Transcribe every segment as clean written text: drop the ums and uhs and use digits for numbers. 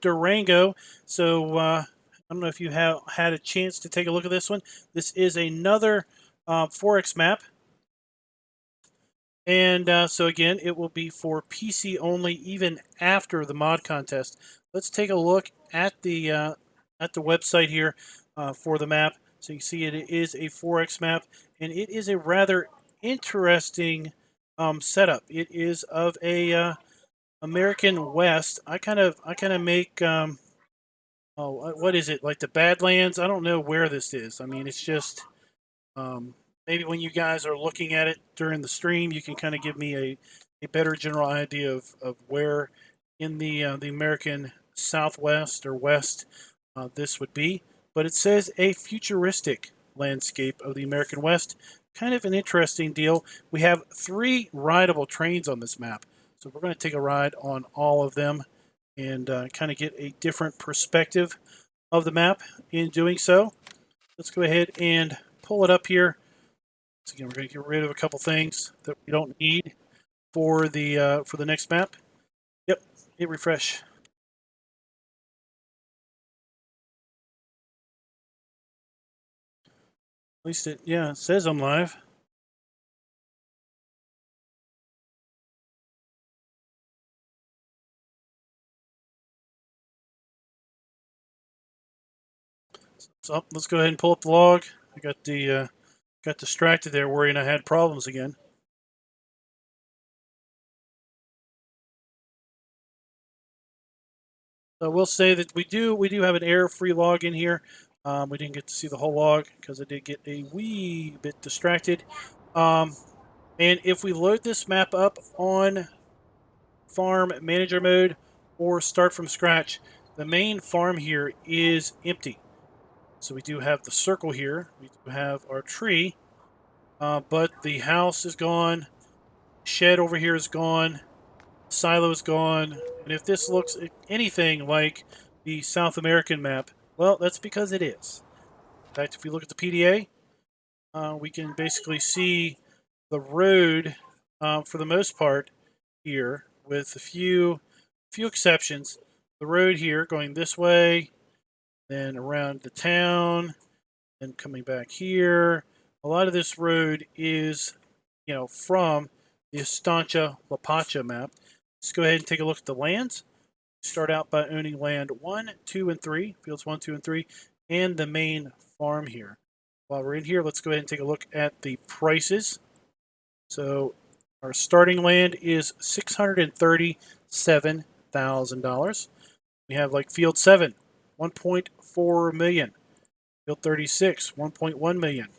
Durango. So I don't know if you have had a chance to take a look at this one. This is another Forex map. And so again, it will be for PC only, even after the mod contest. Let's take a look at the website here for the map. So you see, it is a Forex map, and it is a rather interesting setup. It is of a American West. I kind of make what is it, like the Badlands? I don't know where this is. I mean, it's just maybe when you guys are looking at it during the stream, you can kind of give me a better general idea of where in the American Southwest or West this would be. But it says a futuristic landscape of the American West. Kind of an interesting deal. We have 3 rideable trains on this map. So we're going to take a ride on all of them and kind of get a different perspective of the map in doing so. Let's go ahead and pull it up here. So again, we're going to get rid of a couple things that we don't need for the next map. Yep, hit refresh. At least it says I'm live. So let's go ahead and pull up the log. I got distracted there, worrying I had problems again. So we'll say that we do have an error-free log in here. We didn't get to see the whole log because I did get a wee bit distracted. And if we load this map up on farm manager mode or start from scratch, the main farm here is empty. So we do have the circle here. We do have our tree, but the house is gone. Shed over here is gone. Silo is gone. And if this looks anything like the South American map, well, that's because it is. In fact, if we look at the PDA, we can basically see the road for the most part here, with a few exceptions. The road here going this way, then around the town, then coming back here. A lot of this road is, from the Estancia La Pacha map. Let's go ahead and take a look at the lands. Start out by owning land 1, 2, and 3, fields 1, 2, and 3, and the main farm here. While we're in here, let's go ahead and take a look at the prices. So our starting land is $637,000. We have like field 7, 1.4 million. Field 36, 1.1 million.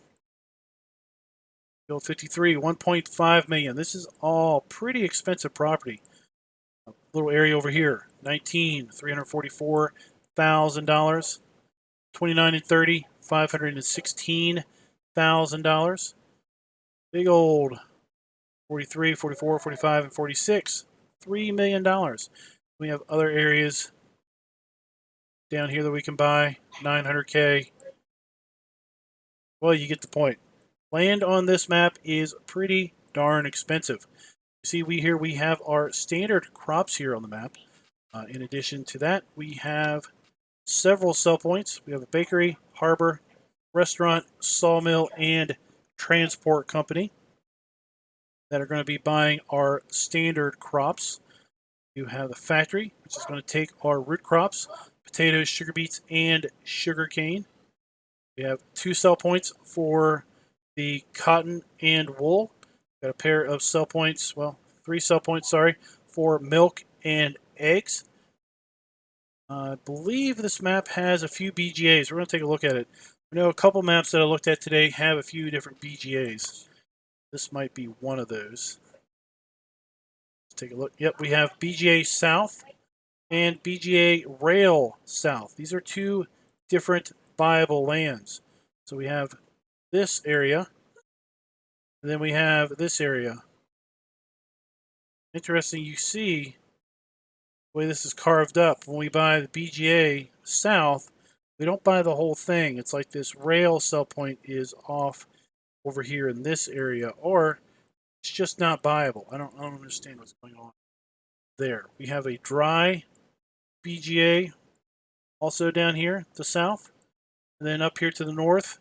Field 53, 1.5 million. This is all pretty expensive property. A little area over here, 19, $344,000. 29 and 30, $516,000. Big old 43, 44, 45, and 46, $3 million. We have other areas down here that we can buy, 900K. Well, you get the point. Land on this map is pretty darn expensive. You see, we have our standard crops here on the map. In addition to that, we have several sell points. We have a bakery, harbor, restaurant, sawmill, and transport company that are going to be buying our standard crops. You have the factory, which is going to take our root crops, potatoes, sugar beets, and sugar cane. We have 2 sell points for the cotton and wool. Got a pair of sell points, 3 sell points, sorry, for milk and eggs. I believe this map has a few BGAs. We're going to take a look at it. I know a couple maps that I looked at today have a few different BGAs. This might be one of those. Let's take a look. Yep, we have BGA South and BGA Rail South. These are 2 different viable lands. So we have this area, and then we have this area. Interesting, you see the way this is carved up. When we buy the BGA South, we don't buy the whole thing. It's like this rail sell point is off over here in this area, or it's just not buyable. I don't understand what's going on there. We have a dry BGA also down here to the south. And then up here to the north,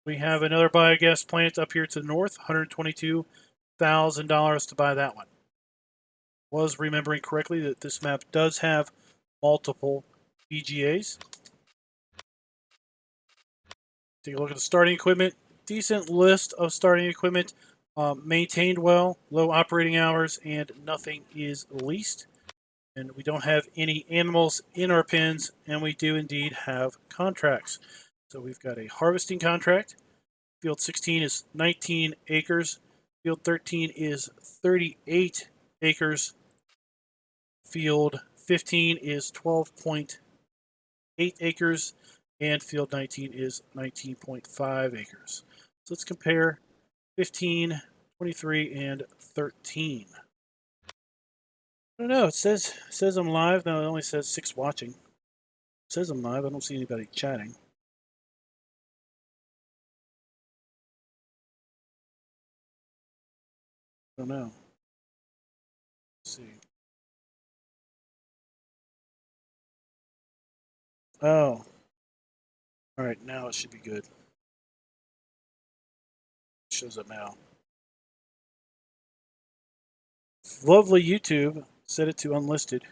we have another biogas plant up here to the north, $122,000 to buy that one. Was remembering correctly that this map does have multiple BGAs. Take a look at the starting equipment. Decent list of starting equipment. Maintained well, low operating hours, and nothing is leased. And we don't have any animals in our pens, and we do indeed have contracts. So we've got a harvesting contract. Field 16 is 19 acres. Field 13 is 38 acres. Field 15 is 12.8 acres. And field 19 is 19.5 acres. So let's compare 15, 23, and 13. I don't know. It says I'm live. No, it only says 6 watching. It says I'm live. I don't see anybody chatting. I don't know. Let's see. Oh. All right. Now it should be good. It shows up now. Lovely YouTube. Set it to unlisted.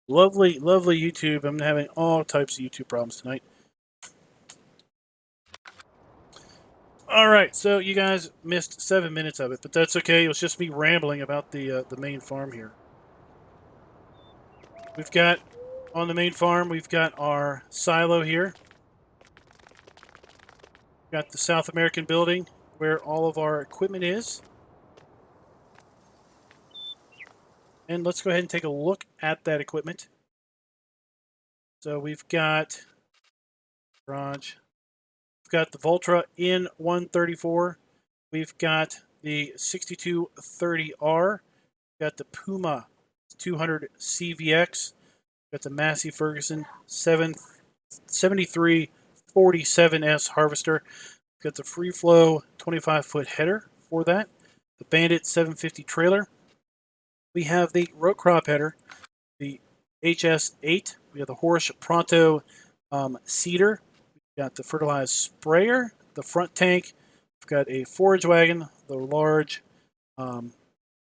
Lovely, lovely YouTube. I'm having all types of YouTube problems tonight. All right, so you guys missed 7 minutes of it, but that's okay. It was just me rambling about the main farm here. We've got on the main farm, we've got our silo here. We've got the South American building where all of our equipment is. And let's go ahead and take a look at that equipment. So we've got garage. We've got the Voltra N134. We've got the 6230R. We've got the Puma 200 CVX. We've got the Massey Ferguson 7347S harvester. We've got the Free Flow 25-foot header for that. The Bandit 750 trailer. We have the row crop header, the HS8. We have the Horsch Pronto seeder. We've got the fertilized sprayer, the front tank. We've got a forage wagon, the large the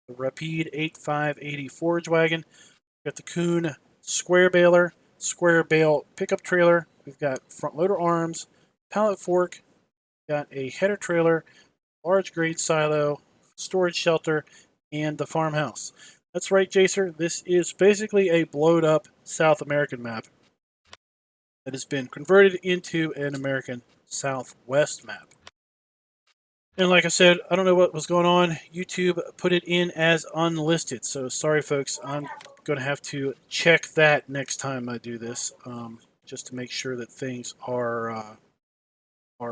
Rapide 8580 forage wagon. We've got the Kuhn square baler, square bale pickup trailer. We've got front loader arms, pallet fork. We've got a header trailer, large grade silo, storage shelter, and the farmhouse. That's right, Jacer. This is basically a blowed up South American map that has been converted into an American Southwest map. And like I said, I don't know what was going on. YouTube put it in as unlisted. So sorry, folks. I'm going to have to check that next time I do this, just to make sure that things are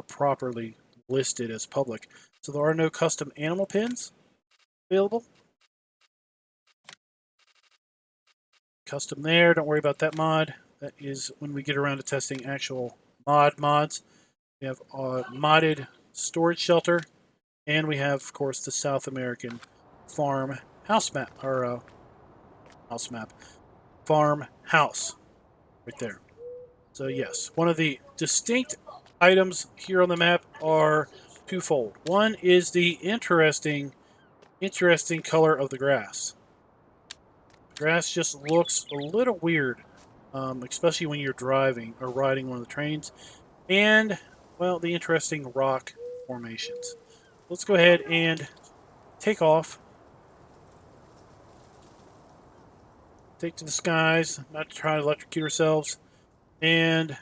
properly listed as public. So there are no custom animal pins available. Custom there. Don't worry about that mod. That is when we get around to testing actual mods. We have a modded storage shelter. And we have, of course, the South American farm house map, or farm house, right there. So yes, one of the distinct items here on the map are twofold. One is the interesting color of the grass. The grass just looks a little weird, especially when you're driving or riding one of the trains. And, well, the interesting rock formations. Let's go ahead and take off. Take to the skies, not to try to electrocute ourselves. And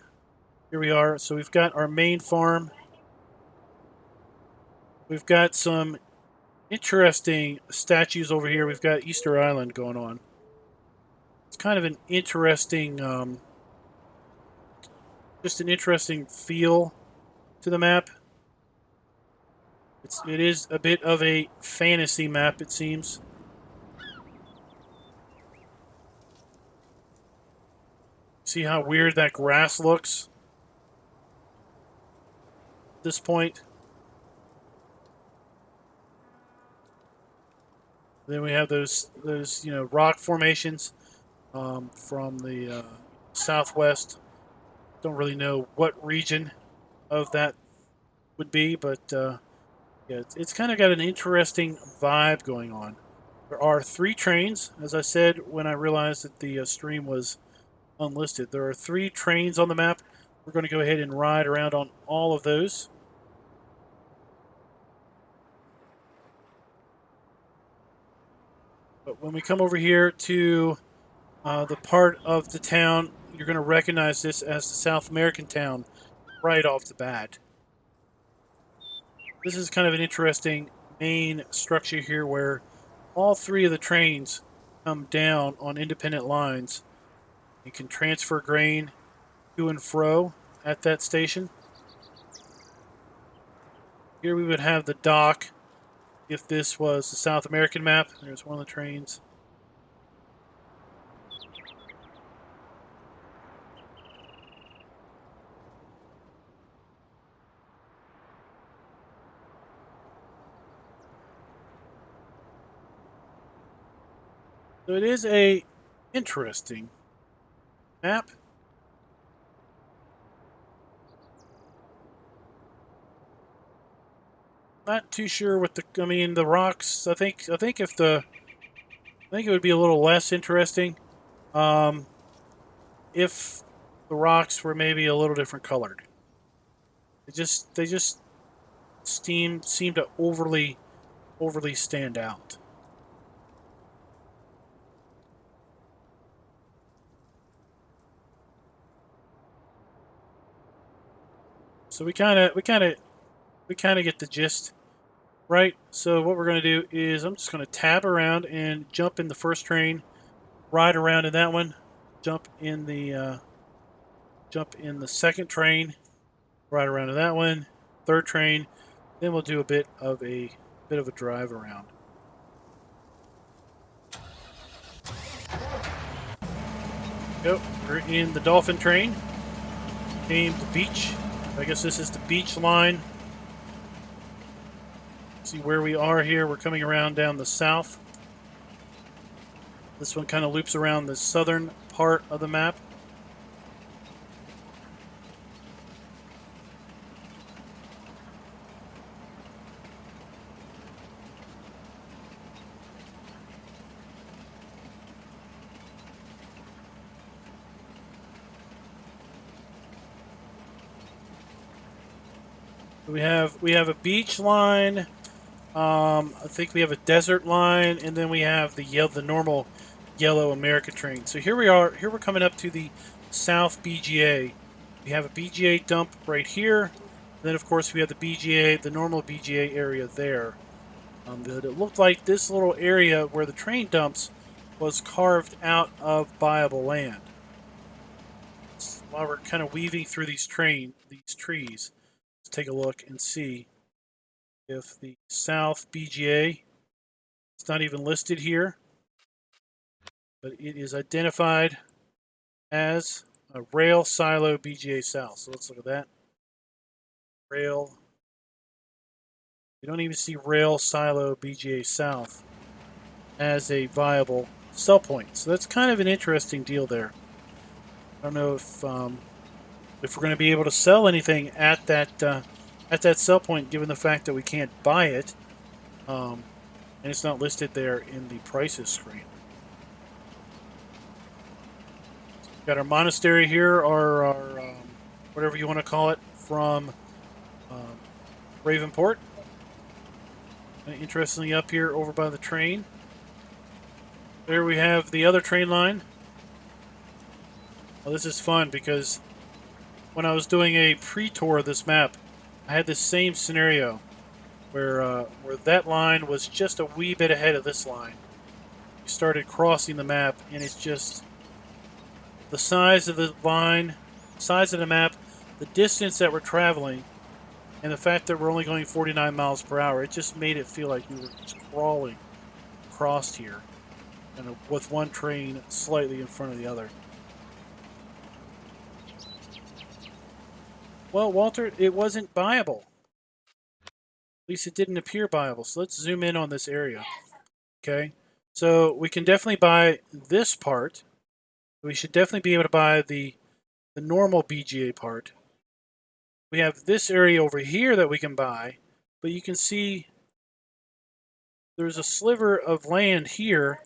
here we are. So we've got our main farm. We've got some interesting statues over here. We've got Easter Island going on. It's kind of an interesting, just an interesting feel to the map. It is a bit of a fantasy map, it seems. See how weird that grass looks at this point? Then we have those rock formations from the southwest. Don't really know what region of that would be, but yeah, it's kind of got an interesting vibe going on. There are 3 trains, as I said when I realized that the stream was unlisted. There are 3 trains on the map. We're going to go ahead and ride around on all of those. But when we come over here to the part of the town, you're going to recognize this as the South American town right off the bat. This is kind of an interesting main structure here where all 3 of the trains come down on independent lines. You can transfer grain to and fro at that station. Here we would have the dock if this was the South American map. There's one of the trains. So it is a interesting map. Not too sure what the rocks. I think if the I think it would be a little less interesting if the rocks were maybe a little different colored. They just seem to overly stand out. So we kind of get the gist, right? So what we're going to do is I'm just going to tab around and jump in the first train, ride around in that one, jump in the second train, ride around in that one, third train. Then we'll do a bit of a drive around. Yep, we're in the dolphin train, named the beach. I guess this is the beach line. See where we are here. We're coming around down the south. This one kind of loops around the southern part of the map. We have a beach line. I think we have a desert line, and then we have the normal yellow American train. So here we are. Here we're coming up to the South BGA. We have a BGA dump right here. Then of course we have the BGA, the normal BGA area there. It looked like this little area where the train dumps was carved out of viable land. While we're kind of weaving through these trees, let's take a look and see if the South BGA, it's not even listed here, but it is identified as a rail silo BGA South. So let's look at that. Rail. We don't even see rail silo BGA South as a viable sell point. So that's kind of an interesting deal there. I don't know if we're going to be able to sell anything at that sell point, given the fact that we can't buy it, and it's not listed there in the prices screen. We've got our monastery here, or our whatever you want to call it, from Ravenport. And interestingly, up here over by the train, there we have the other train line. Well, this is fun because when I was doing a pre-tour of this map, I had this same scenario where that line was just a wee bit ahead of this line. We started crossing the map, and it's just the size of the line, size of the map, the distance that we're traveling, and the fact that we're only going 49 miles per hour. It just made it feel like we were just crawling across here, and with one train slightly in front of the other. Well, Walter, it wasn't viable. At least it didn't appear viable. So let's zoom in on this area. Okay. So we can definitely buy this part. We should definitely be able to buy the normal BGA part. We have this area over here that we can buy, but you can see there's a sliver of land here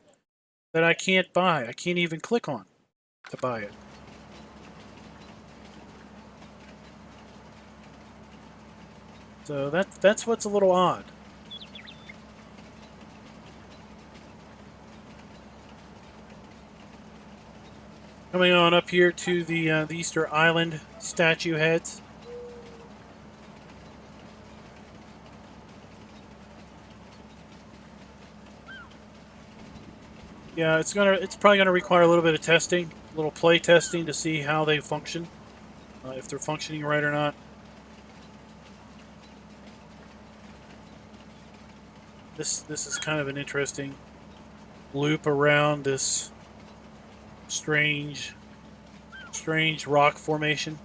that I can't buy. I can't even click on to buy it. So that's what's a little odd. Coming on up here to the Easter Island statue heads. Yeah, it's probably gonna require a little bit of testing, a little play testing to see how they function, if they're functioning right or not. This is kind of an interesting loop around this strange rock formation.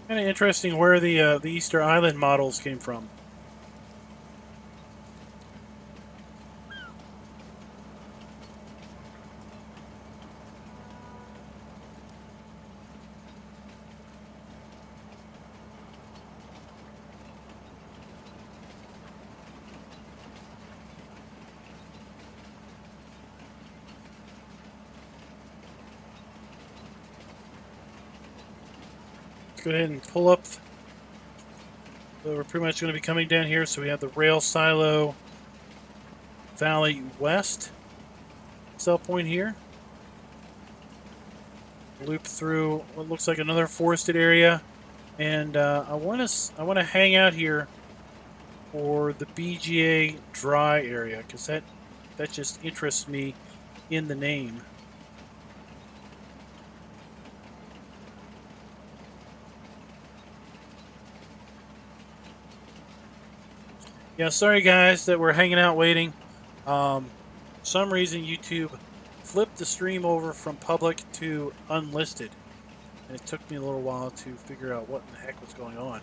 Kind of interesting where the Easter Island models came from. Let's go ahead and pull up. So we're pretty much going to be coming down here. So we have the Rail Silo Valley West cell point here. Loop through what looks like another forested area, and I want to hang out here for the BGA dry area because that just interests me in the name. Yeah, sorry guys that we're hanging out waiting. For some reason YouTube flipped the stream over from public to unlisted, and it took me a little while to figure out what in the heck was going on.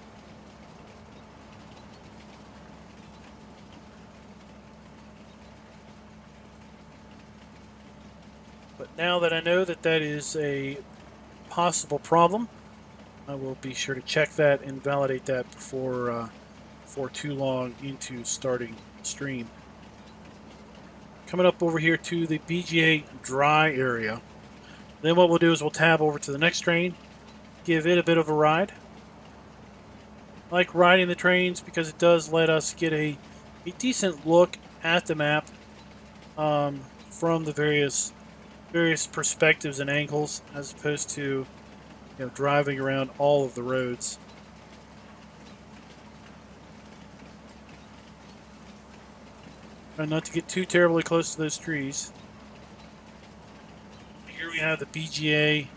But now that I know that that is a possible problem, I will be sure to check that and validate that before too long into starting stream. Coming up over here to the BGA dry area. Then what we'll do is we'll tab over to the next train, give it a bit of a ride. I like riding the trains because it does let us get a decent look at the map from the various perspectives and angles, as opposed to driving around all of the roads. Try not to get too terribly close to those trees. Here we have the BGA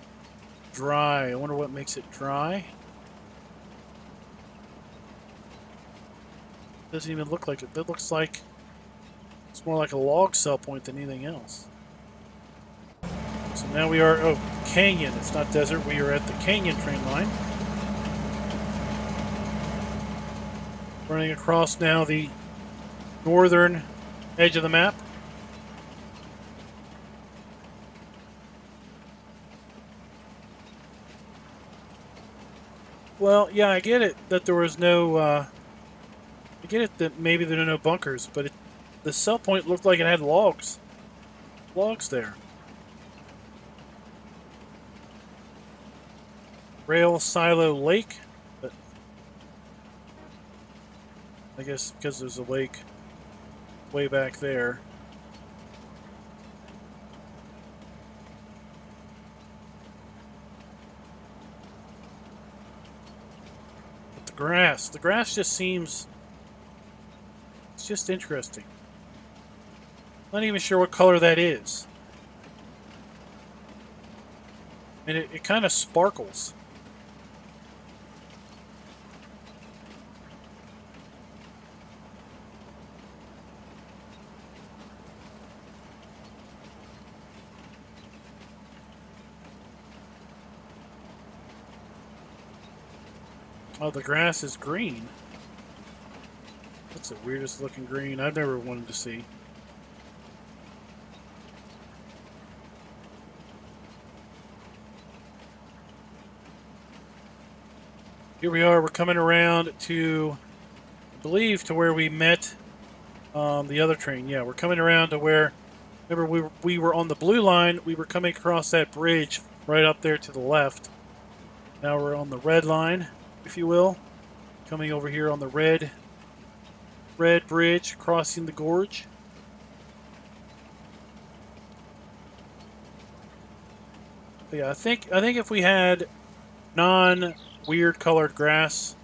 dry. I wonder what makes it dry. Doesn't even look like it. That looks like it's more like a log cell point than anything else. So now we are, canyon. It's not desert. We are at the canyon train line. Running across now the northern edge of the map. Well, yeah, I get it that there was no, I get it that maybe there are no bunkers, but the cell point looked like it had logs. Logs there. Rail Silo Lake, but I guess because there's a lake way back there. But the grass just seems, it's just interesting. Not even sure what color that is. And it kind of sparkles. Oh, the grass is green. That's the weirdest looking green I've never wanted to see. Here we are. We're coming around to, I believe, to where we met the other train. Yeah, we're coming around to where, remember, we were on the blue line. We were coming across that bridge right up there to the left. Now we're on the red line, if you will. Coming over here on the red bridge, crossing the gorge. But yeah, I think if we had non-weird colored grass,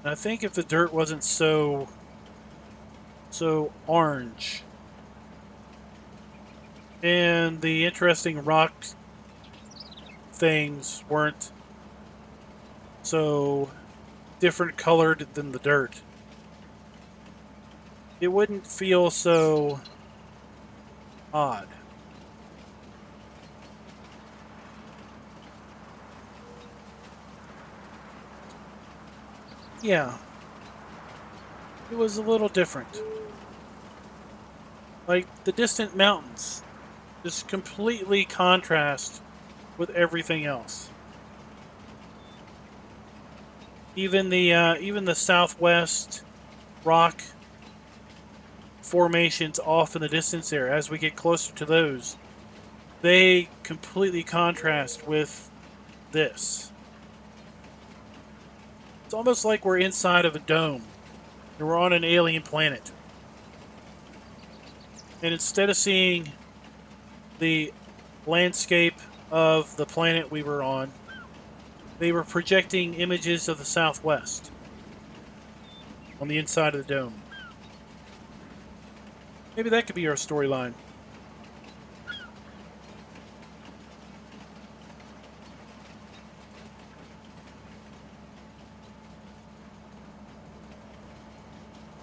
and I think if the dirt wasn't so orange, and the interesting rock things weren't so different colored than the dirt, it wouldn't feel so odd. Yeah, it was a little different. Like the distant mountains, just completely contrast with everything else. Even the southwest rock formations off in the distance there, as we get closer to those, they completely contrast with this. It's almost like we're inside of a dome and we're on an alien planet. And instead of seeing the landscape of the planet we were on, they were projecting images of the Southwest on the inside of the dome. Maybe that could be our storyline.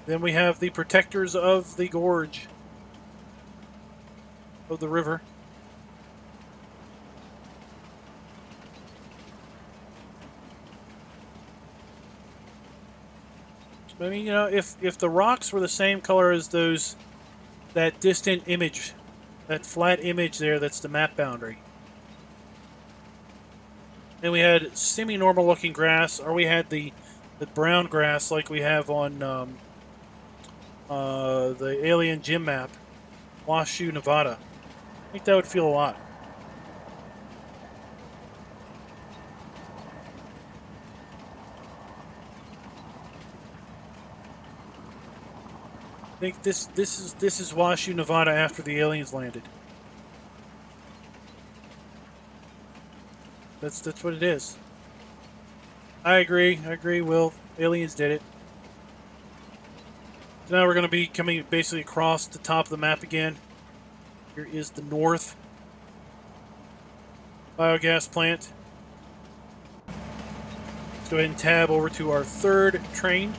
Then we have the protectors of the gorge of the river. I mean, you know, if the rocks were the same color as that distant image, that flat image there, that's the map boundary, and we had semi-normal looking grass, or we had the brown grass like we have on the alien gym map, Washoe, Nevada, I think that would feel a lot. I think this is Washoe, Nevada after the aliens landed. That's what it is. I agree, Will. Aliens did it. So now we're going to be coming basically across the top of the map again. Here is the north biogas plant. Let's go ahead and tab over to our third train.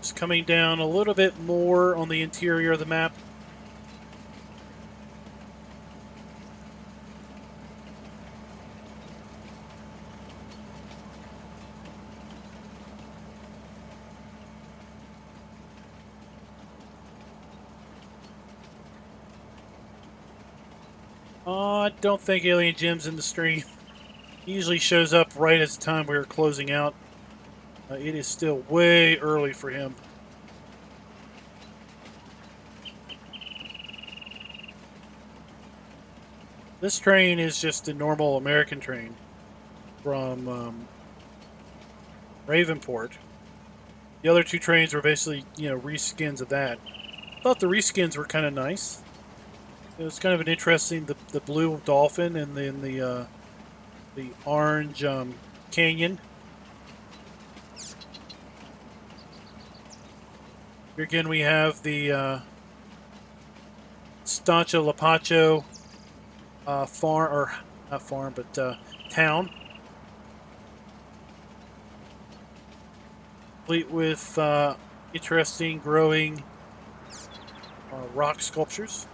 Just coming down a little bit more on the interior of the map. I don't think Alien Jim's in the stream. He usually shows up right at the time we were closing out. It is still way early for him. This train is just a normal American train from Ravenport. The other two trains were basically, reskins of that. I thought the reskins were kind of nice. It was kind of an interesting, the blue dolphin and then the orange canyon. Here again we have the Stancha Lapacho farm, or not farm, but town. Complete with interesting growing rock sculptures.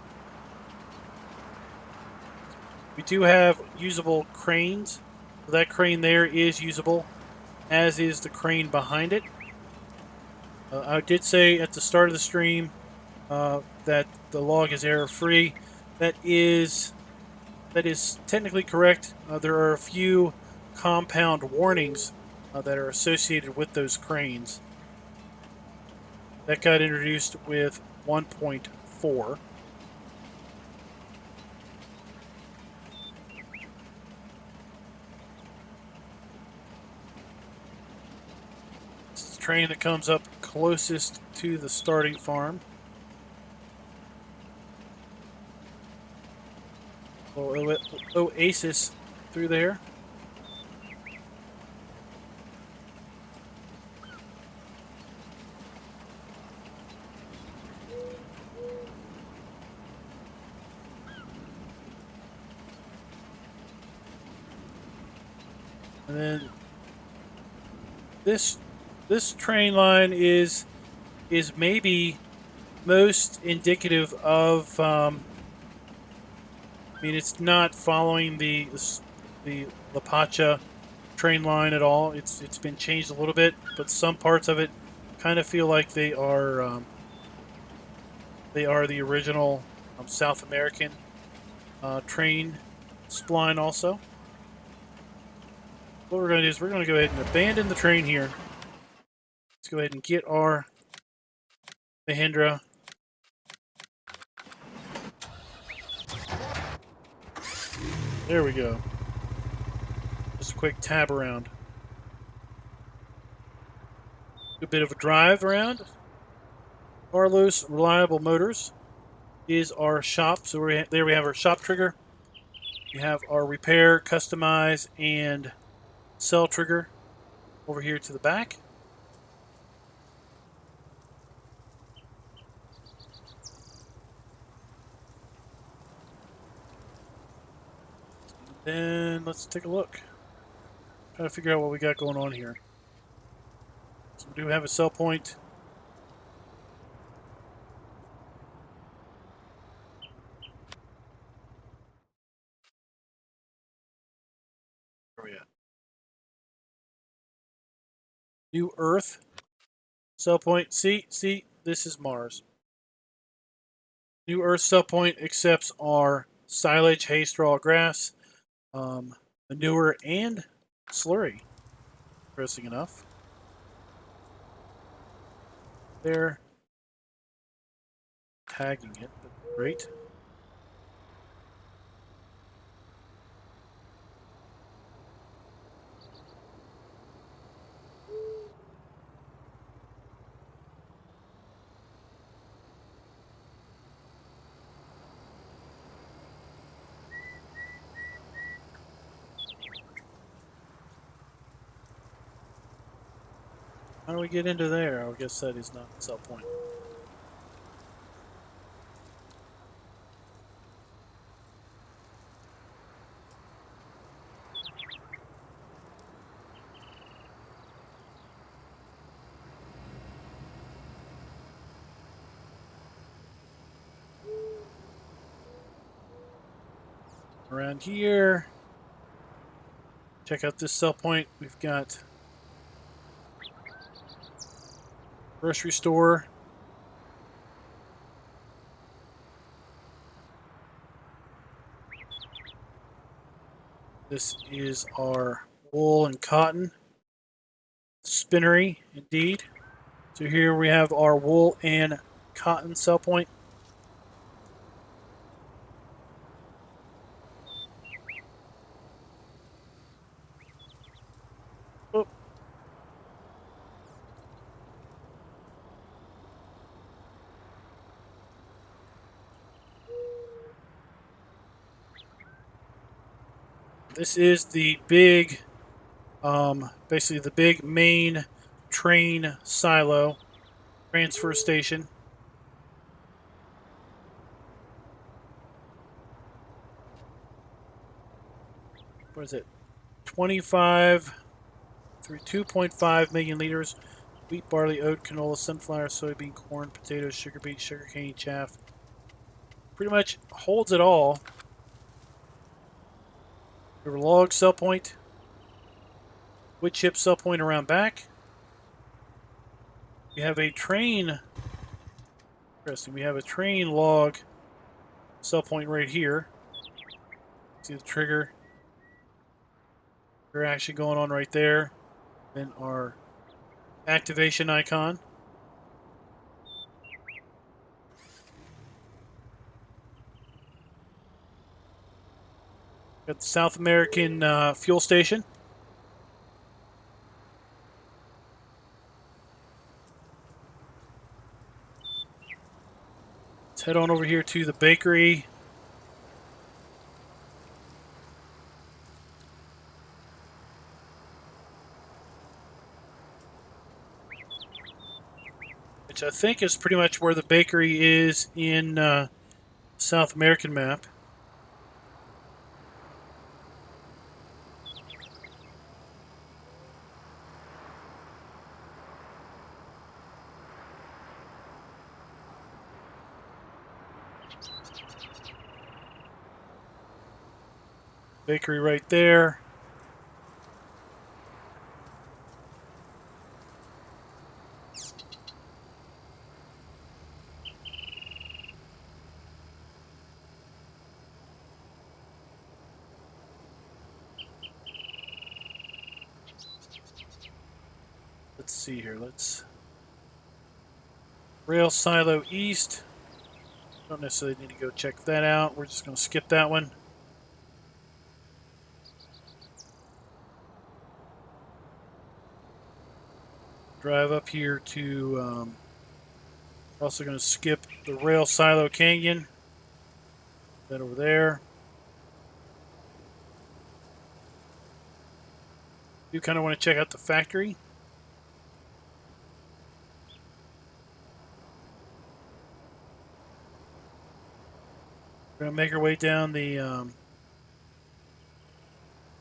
We do have usable cranes. So that crane there is usable, as is the crane behind it. I did say at the start of the stream that the log is error-free. That is technically correct. There are a few compound warnings that are associated with those cranes. That got introduced with 1.4. This is the train that comes up closest to the starting farm. Little oasis through there. And then this train line is maybe most indicative of. I mean, it's not following the La Pacha train line at all. It's been changed a little bit, but some parts of it kind of feel like they are the original South American train spline. Also, what we're going to do is we're going to go ahead and abandon the train here. Let's go ahead and get our Mahindra. There we go. Just a quick tab around. A bit of a drive around. Carlos Reliable Motors is our shop. So there we have our shop trigger. We have our repair, customize, and sell trigger over here to the back. Then let's take a look. Try to figure out what we got going on here. So we do have a sell point. Where are we at? New Earth. Sell point. See, this is Mars. New Earth sell point accepts our silage, hay, straw, grass, manure, and slurry. Interesting enough. They're tagging it, but great. How do we get into there? I guess that is not the sell point. Around here, check out this sell point. We've got grocery store. This is our wool and cotton spinnery, indeed. So here we have our wool and cotton sell point. Oh. This is the big, basically the big main train silo transfer station. What is it? 25 through 2.5 million liters. Wheat, barley, oat, canola, sunflower, soybean, corn, potatoes, sugar beet, sugarcane, chaff. Pretty much holds it all. River log sell point. Wood chip sell point around back. We have a train. Interesting. We have a train log sell point right here. See the trigger. Trigger action going on right there. Then our activation icon. Got the South American fuel station. Let's head on over here to the bakery. Which I think is pretty much where the bakery is in South American map. Bakery right there. Let's see here. Let's rail silo east. Don't necessarily need to go check that out. We're just going to skip that one. Drive up here to. We're also going to skip the rail silo canyon. That over there. You kind of want to check out the factory. We're going to make our way down the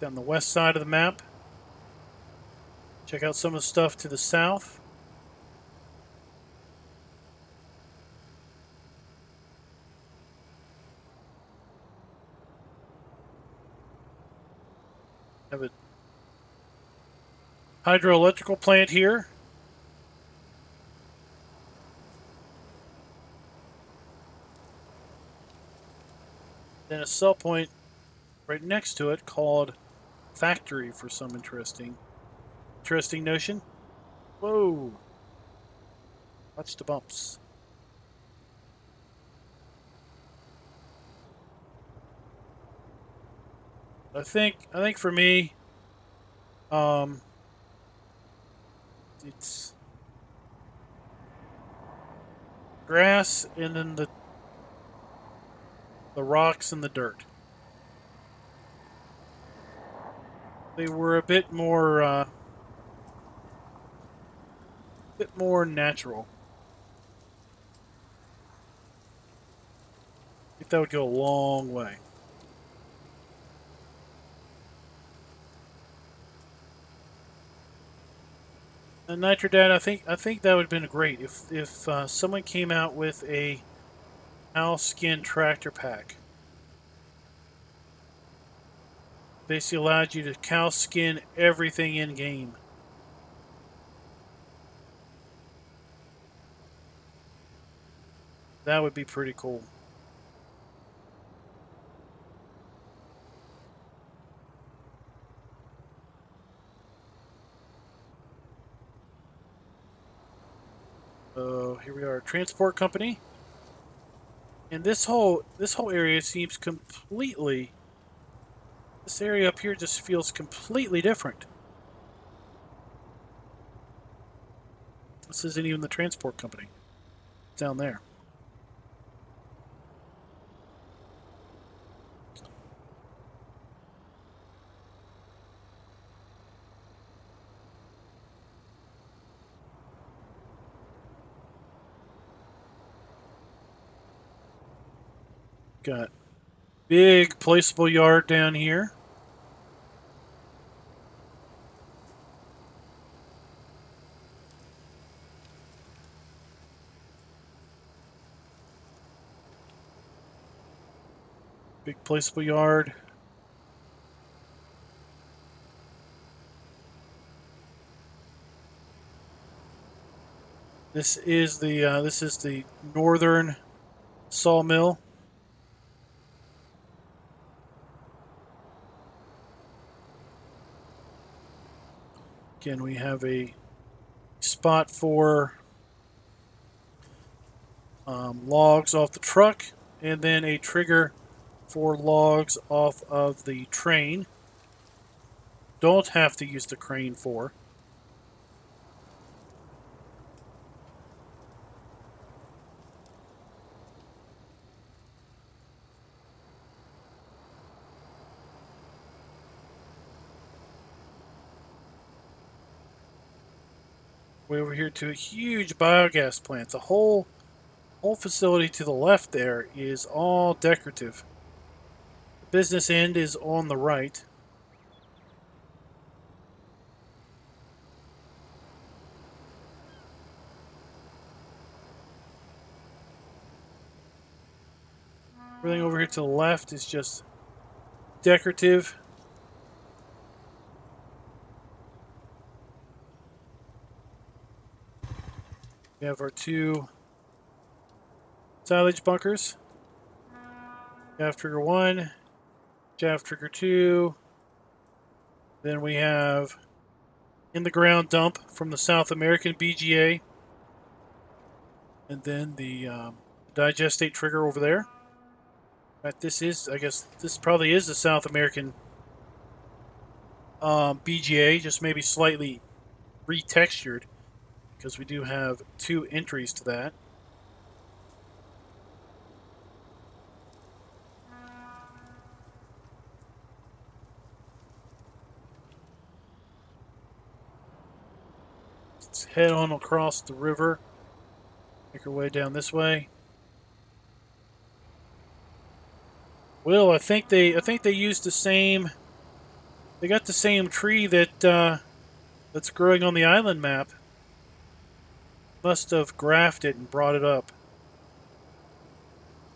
west side of the map. Check out some of the stuff to the south. Have a hydroelectrical plant here. Then a sell point right next to it called factory for some interesting notion. Whoa. Watch the bumps. I think for me, it's grass and then the rocks and the dirt. They were a bit more natural. I think that would go a long way. And Nitrodad, I think that would have been great if someone came out with a cow skin tractor pack. Basically allowed you to cow skin everything in game. That would be pretty cool. So here we are, transport company, and this whole area seems completely. This area up here just feels completely different. This isn't even the transport company. It's down there. Got big placeable yard down here. Big placeable yard. This is the northern sawmill. Again, we have a spot for logs off the truck, and then a trigger for logs off of the train. Don't have to use the crane for. Way over here to a huge biogas plant. The whole facility to the left there is all decorative. The business end is on the right. Everything over here to the left is just decorative. We have our two silage bunkers. Shaft trigger 1, shaft trigger 2. Then we have in the ground dump from the South American BGA. And then the digestate trigger over there. But this is, I guess, this probably is the South American BGA, just maybe slightly retextured, because we do have two entries to that. Let's head on across the river. Make our way down this way. Will, I think they used the same. They got the same tree that that's growing on the island map. Must have graphed it and brought it up.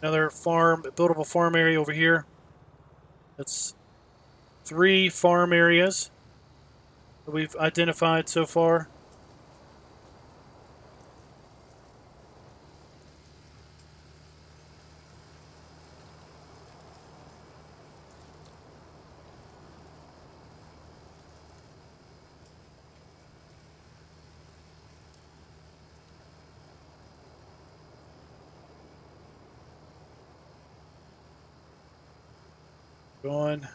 Another farm, buildable farm area over here. That's 3 farm areas that we've identified so far. Going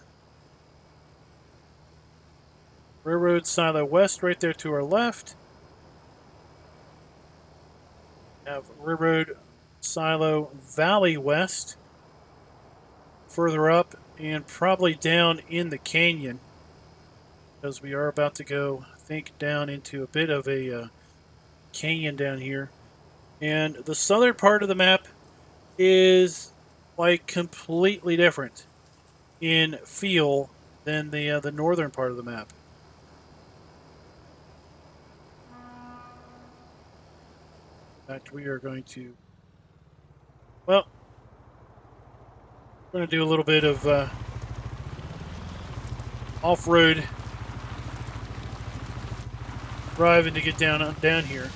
Railroad Silo West right there to our left. Have Railroad Silo Valley West further up and probably down in the canyon, because we are about to go, I think, down into a bit of a canyon down here. And the southern part of the map is like completely different in feel than the northern part of the map. In fact, we are going to, well, we're going to do a little bit of off-road driving to get down here.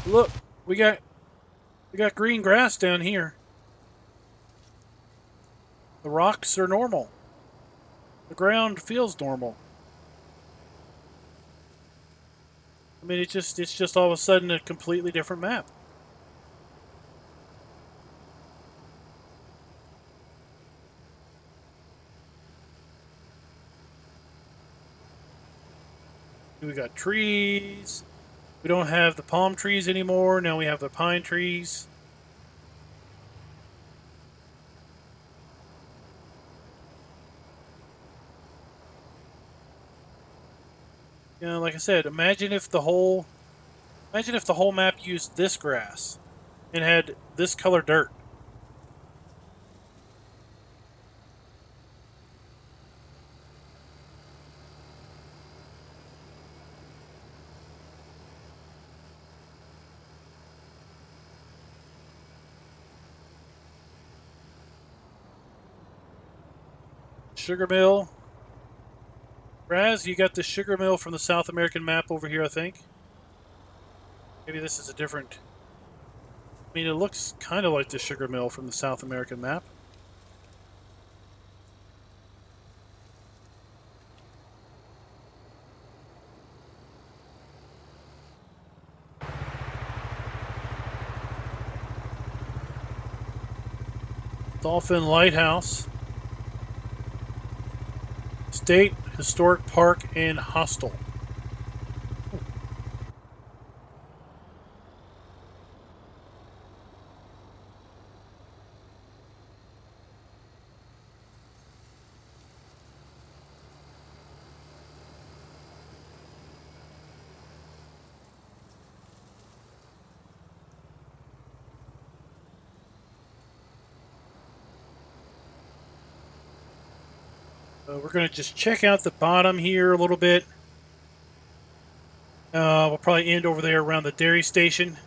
Look, we got green grass down here. The rocks are normal. The ground feels normal. I mean, it's just all of a sudden a completely different map. We got trees. We don't have the palm trees anymore. Now we have the pine trees. You know, like I said, imagine if the whole map used this grass and had this color dirt. Sugar mill. Raz, you got the sugar mill from the South American map over here, I think. Maybe this is a different... I mean, it looks kind of like the sugar mill from the South American map. Dolphin Lighthouse. State Historic Park and Hostel. So we're going to just check out the bottom here a little bit. We'll probably end over there around the dairy station.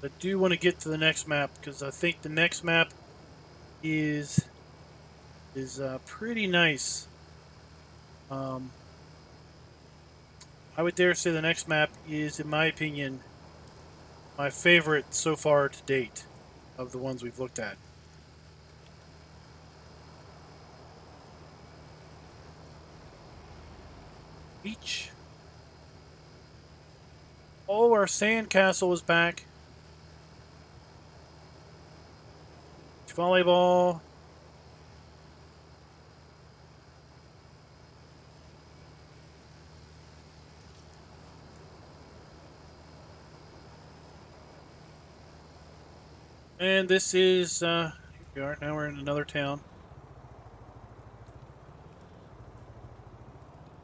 I do want to get to the next map because I think the next map is pretty nice. I would dare say the next map is, in my opinion, my favorite so far to date of the ones we've looked at. Beach. Oh, our sandcastle is back. Volleyball. And this is, here we are. Now we're in another town.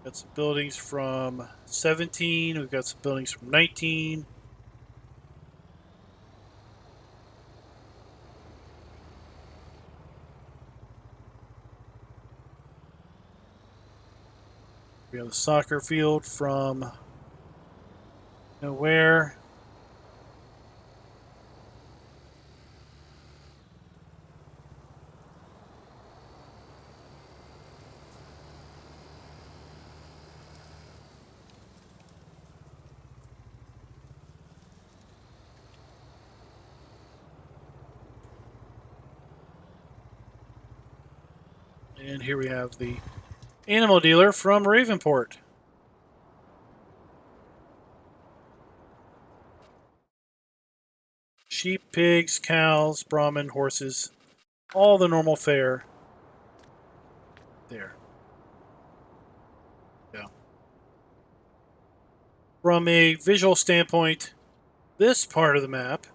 Got some buildings from 17. We've got some buildings from 19. We have the soccer field from nowhere. And here we have the animal dealer from Ravenport. Sheep, pigs, cows, Brahmin, horses, all the normal fare. There. Yeah. From a visual standpoint, this part of the map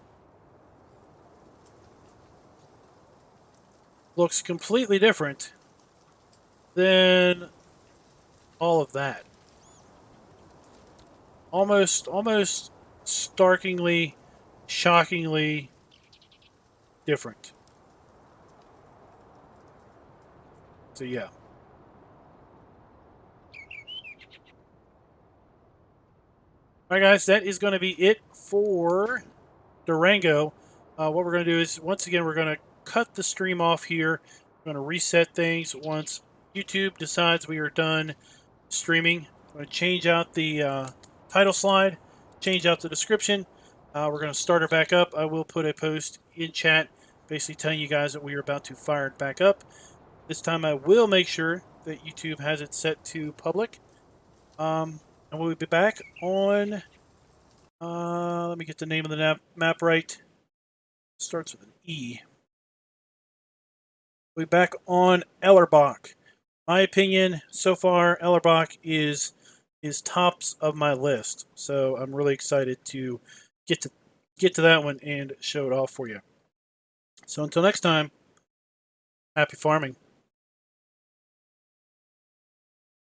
looks completely different than all of that. Almost starkingly, shockingly different. So yeah. All right, guys, that is going to be it for Durango. What we're going to do is, once again, we're going to cut the stream off here. We're going to reset things once YouTube decides we are done streaming. I'm going to change out the title slide, change out the description. We're going to start it back up. I will put a post in chat basically telling you guys that we are about to fire it back up. This time I will make sure that YouTube has it set to public. And we'll be back on... let me get the name of the map right. Starts with an E. We'll be back on Ellerbach. My opinion, so far, Ellerbach is tops of my list. So I'm really excited to get to that one and show it off for you. So until next time, happy farming.